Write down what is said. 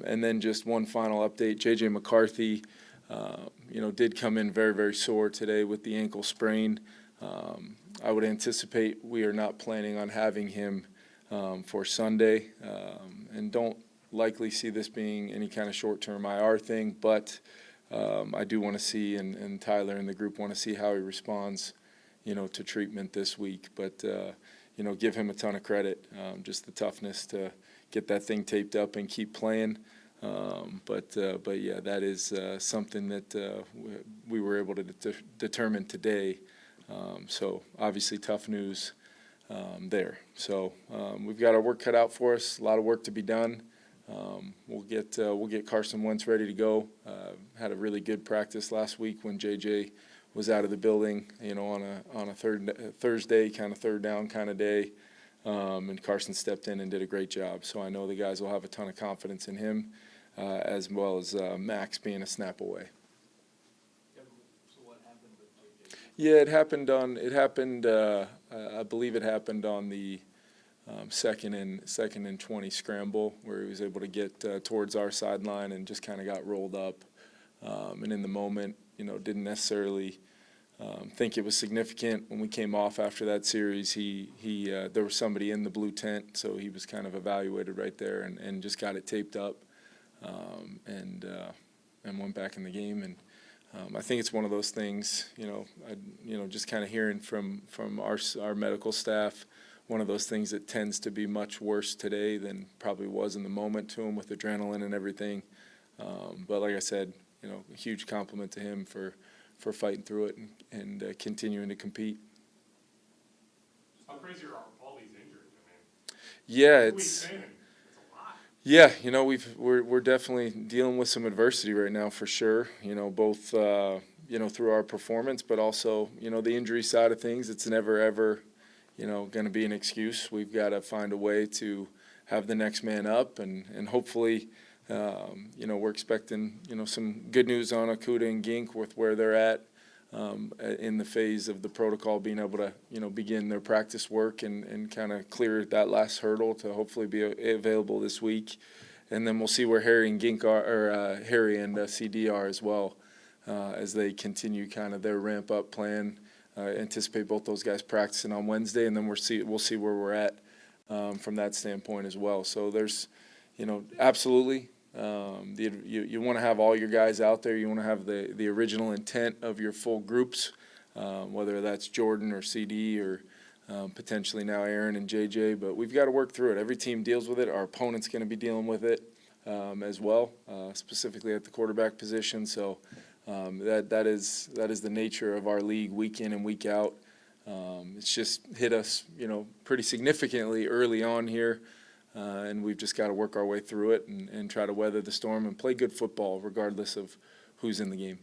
And then just one final update, J.J. McCarthy, did come in very, very sore today with the ankle sprain. I would anticipate we are not planning on having him for Sunday, and don't likely see this being any kind of short-term IR thing, but I do want to see, and Tyler and the group want to see how he responds, to treatment this week. But, give him a ton of credit, just the toughness to get that thing taped up and keep playing. But yeah, that is something that we were able to determine today. So obviously tough news there. So we've got our work cut out for us. A lot of work to be done. We'll get Carson Wentz ready to go. Had a really good practice last week when J.J. was out of the building, on a Thursday kind of third down kind of day, and Carson stepped in and did a great job. So I know the guys will have a ton of confidence in him, as well as Max being a snap away. So what happened with J.J.? Yeah, I believe it happened on the second and 20 scramble, where he was able to get towards our sideline and just kind of got rolled up. And in the moment, didn't necessarily think it was significant. When we came off after that series, there was somebody in the blue tent, so he was kind of evaluated right there and just got it taped up, and went back in the game. And I think it's one of those things, just kind of hearing from our medical staff, one of those things that tends to be much worse today than probably was in the moment to him with adrenaline and everything. But like I said, a huge compliment to him for fighting through it and continuing to compete. How crazy are all these injuries? Yeah, it's a lot. Yeah, we're definitely dealing with some adversity right now for sure. Both through our performance, but also the injury side of things. It's never ever going to be an excuse. We've got to find a way to have the next man up, and hopefully, we're expecting some good news on Okudah and Gink with where they're at in the phase of the protocol, being able to begin their practice work and kind of clear that last hurdle to hopefully be available this week. And then we'll see where Harry and Gink are, or Harry and CD are as well, as they continue kind of their ramp up plan. Anticipate both those guys practicing on Wednesday, and then we'll see where we're at from that standpoint as well. So there's, absolutely, you want to have all your guys out there. You want to have the original intent of your full groups, whether that's Jordan or CD or potentially now Aaron and J.J. But we've got to work through it. Every team deals with it. Our opponent's going to be dealing with it as well, specifically at the quarterback position. So. That is the nature of our league week in and week out. It's just hit us, pretty significantly early on here, and we've just got to work our way through it and try to weather the storm and play good football regardless of who's in the game.